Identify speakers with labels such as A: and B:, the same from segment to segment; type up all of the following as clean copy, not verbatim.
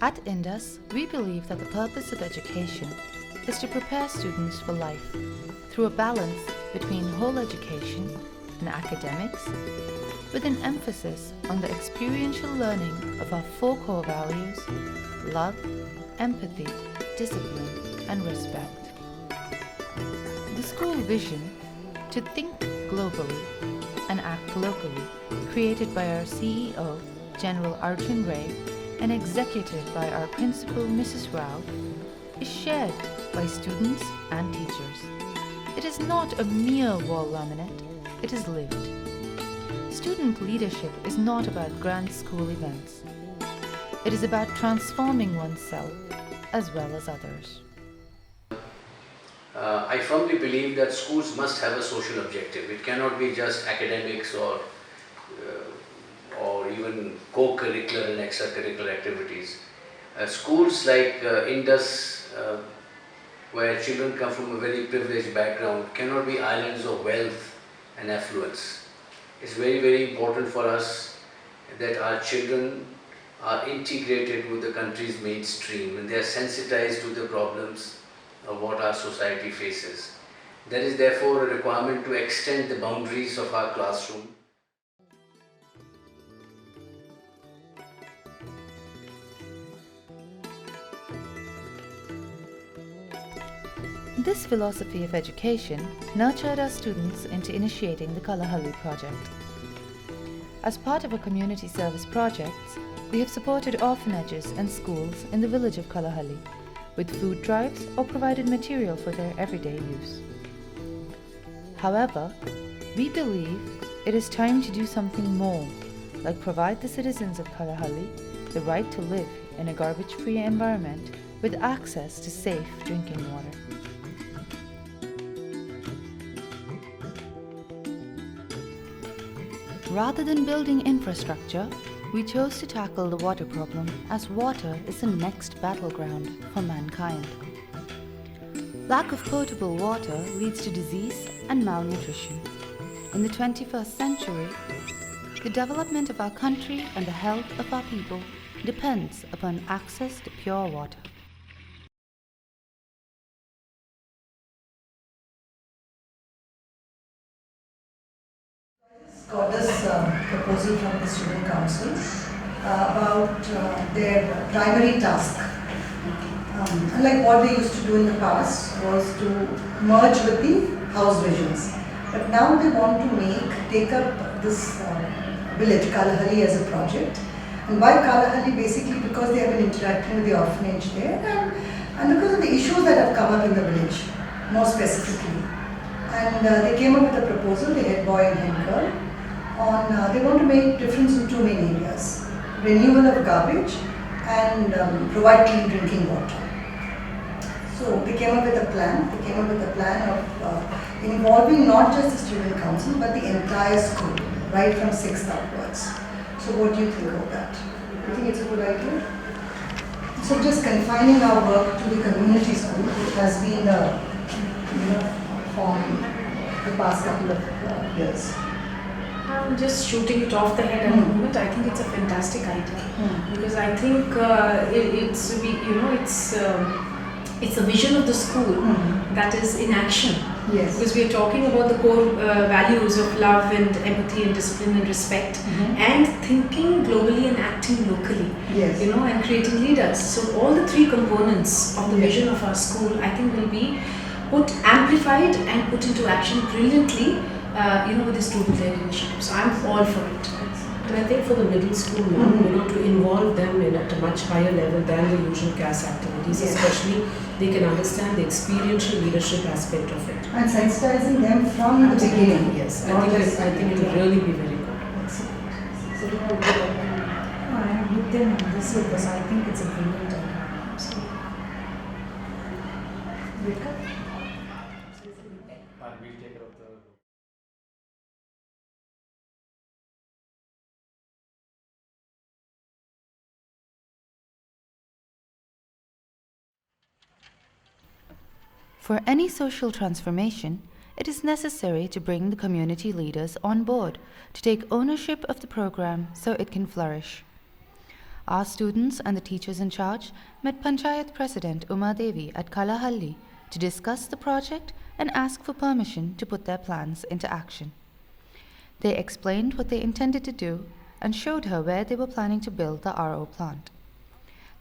A: At Indus, we believe that the purpose of education is to prepare students for life through a balance between whole education and academics, with an emphasis on the experiential learning of our four core values: love, empathy, discipline, and respect. The school vision, to think globally and act locally, created by our CEO, General Arjun Ray, and executed by our principal, Mrs Rao, is shared by students and teachers. It is not a mere wall laminate, it is lived. Student leadership is not about grand school events. It is about transforming oneself as well as others.
B: I firmly believe that schools must have a social objective. It cannot be just academics or even co-curricular and extracurricular activities. Schools like Indus, where children come from a very privileged background, cannot be islands of wealth and affluence. It's very, very important for us that our children are integrated with the country's mainstream and they are sensitized to the problems of what our society faces. There is therefore a requirement to extend the boundaries of our classroom.
A: This philosophy of education nurtured our students into initiating the Kalahalli Project. As part of our community service projects, we have supported orphanages and schools in the village of Kalahalli with food drives or provided material for their everyday use. However, we believe it is time to do something more, like provide the citizens of Kalahalli the right to live in a garbage-free environment with access to safe drinking water. Rather than building infrastructure, we chose to tackle the water problem as water is the next battleground for mankind. Lack of potable water leads to disease and malnutrition. In the 21st century, the development of our country and the health of our people depends upon access to pure water.
C: Got this proposal from the Student Council about their primary task. Unlike what they used to do in the past, was to merge with the house visions. But now they want to take up this village, Kalahalli, as a project. And why Kalahalli? Basically because they have been interacting with the orphanage there and because of the issues that have come up in the village, more specifically. And they came up with a proposal, the head boy and head girl, on they want to make difference in two main areas: renewal of garbage and provide clean drinking water. So they came up with a plan. They came up with a plan of involving not just the student council but the entire school, right from 6th upwards. So what do you think of that? Do you think it's a good idea? So just confining our work to the community school, which has been form the past couple of years.
D: Just shooting it off the head at the moment, I think it's a fantastic idea because I think it's a vision of the school that is in action.
C: Yes.
D: Because we are talking about the core values of love and empathy and discipline and respect and thinking globally and acting locally.
C: Yes.
D: And creating leaders. So all the three components of the vision of our school, I think, will be amplified and put into action brilliantly. With the student-led initiative. So I'm all for it.
E: And I think for the middle school now, to involve them at a much higher level than the usual class activities, especially they can understand the experiential leadership aspect of it.
C: And sensitizing them from the beginning.
E: Yes, I think it will really be very good.
C: Excellent. I am with them on this because I think it's a brilliant idea. Absolutely.
A: For any social transformation, it is necessary to bring the community leaders on board to take ownership of the program so it can flourish. Our students and the teachers in charge met Panchayat President Uma Devi at Kalahalli to discuss the project and ask for permission to put their plans into action. They explained what they intended to do and showed her where they were planning to build the RO plant.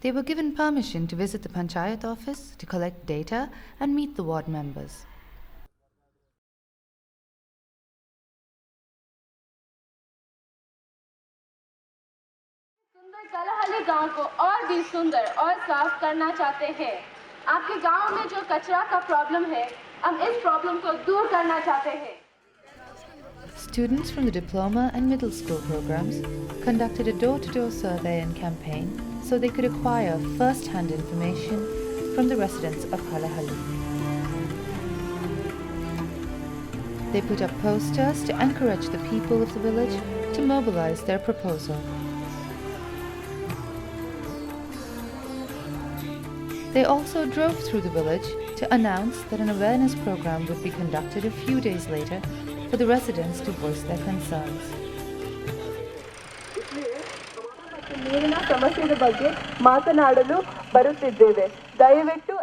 A: They were given permission to visit the Panchayat office to collect data and meet the ward members.
F: कलाहल्ली गांव को और भी सुंदर और साफ करना चाहते हैं। आपके गांव में जो कचरा का प्रॉब्लम है, हम इस प्रॉब्लम को दूर करना चाहते हैं।
A: Students from the diploma and middle school programs conducted a door-to-door survey and campaign so they could acquire first-hand information from the residents of Kalahalli. They put up posters to encourage the people of the village to mobilize their proposal. They also drove through the village to announce that an awareness program would be conducted a few days later for the residents to voice their concerns.
F: ನೀರಿನ ಸಮಸ್ಯೆಯ ಬಗ್ಗೆ ಮಾತನಾಡಲು ಬರುತ್ತಿದ್ದೇವೆ. ದಯವಿಟ್ಟು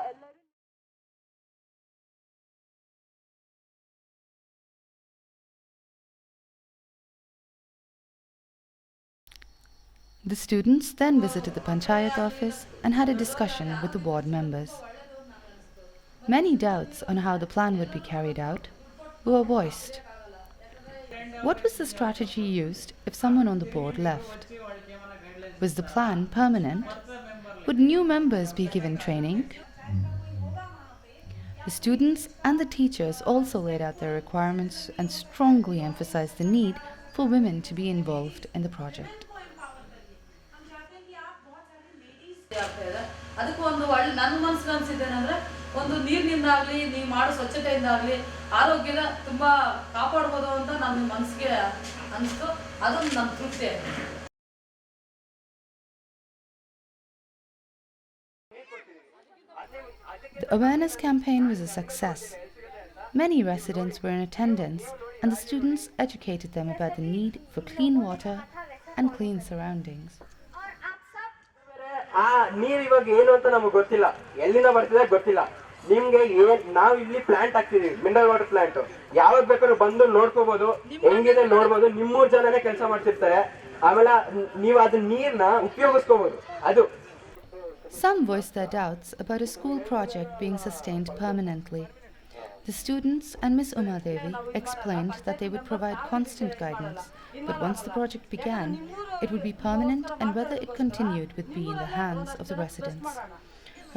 A: The students then visited the Panchayat office and had a discussion with the ward members. Many doubts on how the plan would be carried out were voiced. What was the strategy used if someone on the board left? Was the plan permanent? Would new members be given training? The students and the teachers also laid out their requirements and strongly emphasized the need for women to be involved in the project.
G: ಅದಕ್ಕೆ ಒಂದು ಒಳ್ಳೆ ನನ್ನ ಮನಸ್ಸಿಗೆ ಅನಿಸಿದ್ದೇನೆಂದರೆ ಒಂದು ನೀರಿನಿಂದಾಗಲಿ ನೀವು ಮಾಡೋ ಸ್ವಚ್ಛತೆಯಿಂದಾಗಲಿ ಆರೋಗ್ಯನ ತುಂಬ ಕಾಪಾಡ್ಬೋದು ಅಂತ ನನ್ನ ಮನಸ್ಸಿಗೆ ಅನಿಸ್ತು. ಅದೊಂದು ನನ್ನ ತೃಪ್ತಿ ಆಯಿತು.
A: The awareness campaign was a success. Many residents were in attendance and the students educated them about the need for clean water and clean surroundings.
H: ಆ ನೀರು ಇವಾಗ ಏನು ಅಂತ ನಮಗೆ ಗೊತ್ತಿಲ್ಲ, ಎಲ್ಲಿಂದ ಬರ್ತಿದೆ ಗೊತ್ತಿಲ್ಲ. ನಿಮ್ಗೆ ನಾವು ಇಲ್ಲಿ ಪ್ಲಾಂಟ್ ಹಾಕ್ತಿದೀವಿ, ಮಿನರಲ್ ವಾಟರ್ ಪ್ಲಾಂಟ್. ಯಾವಾಗ ಬೇಕಾದ್ರೂ ಬಂದು ನೋಡ್ಕೋಬಹುದು, ಹೆಂಗಿದೆ ನೋಡ್ಬೋದು. ನಿಮ್ಮೂರ್ ಜನನೇ ಕೆಲಸ ಮಾಡ್ತಿರ್ತಾರೆ. ಆಮೇಲೆ ನೀವು ಅದ ನೀರ್ನ ಉಪಯೋಗಿಸ್ಕೋಬಹುದು. ಅದು
A: Some voiced their doubts about a school project being sustained permanently. The students and Miss Uma Devi explained that they would provide constant guidance, but once the project began, it would be permanent and whether it continued would be in the hands of the residents.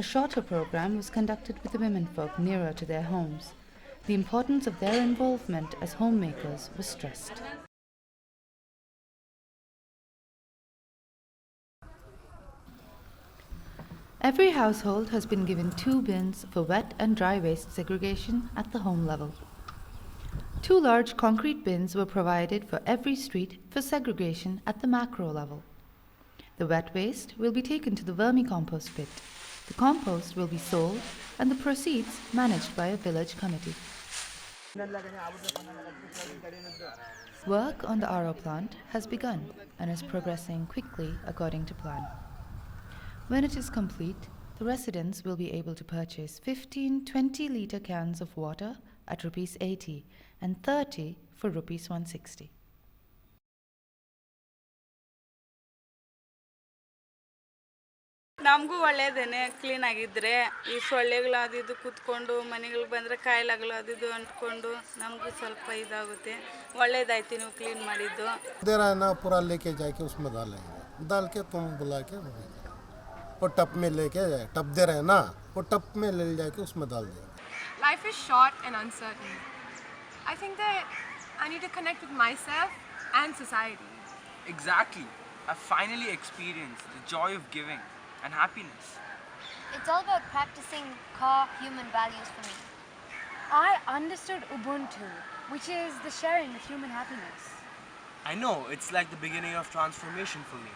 A: A shorter program was conducted with the womenfolk nearer to their homes. The importance of their involvement as homemakers was stressed. Every household has been given 2 bins for wet and dry waste segregation at the home level. 2 large concrete bins were provided for every street for segregation at the macro level. The wet waste will be taken to the vermicompost pit. The compost will be sold and the proceeds managed by a village committee. Work on the RO plant has begun and is progressing quickly according to plan. When it is complete, the residents will be able to purchase 15 20-litre cans of water at Rs 80 and 30 for Rs 160.
I: ನಮಗೂ ಒಳ್ಳೇದೇನೆ clean ಆಗಿದ್ರೆ ಈ ಸೊಳ್ಳೆಗಳು ಅದಿದ್ದು ಕೂತ್ಕೊಂಡು ಮನೆಗಳು ಬಂದರೆ ಕಾಯಿಲೆಗಳು ಅದಿದ್ದು ಅಂಟ್ಕೊಂಡು ನಮಗೂ ಸ್ವಲ್ಪ ಇದಾಗುತ್ತೆ. ಒಳ್ಳೇದಾಯ್ತು ನೀವು ಕ್ಲೀನ್ ಮಾಡಿದ್ದು.
J: पूरा लेके जाके उसमें डाल के तुम बुला के वो टप में लेके टप दे रहे हैं ना, वो टप में ले जाके उसमें डाल दे.
K: Life is short and uncertain. I think that I need to connect with myself and society.
L: Exactly. I finally experienced the joy of giving and happiness.
M: It's all about practicing core human values for me.
N: I understood Ubuntu, which is the sharing of human happiness.
L: I know, it's like the beginning of transformation for me.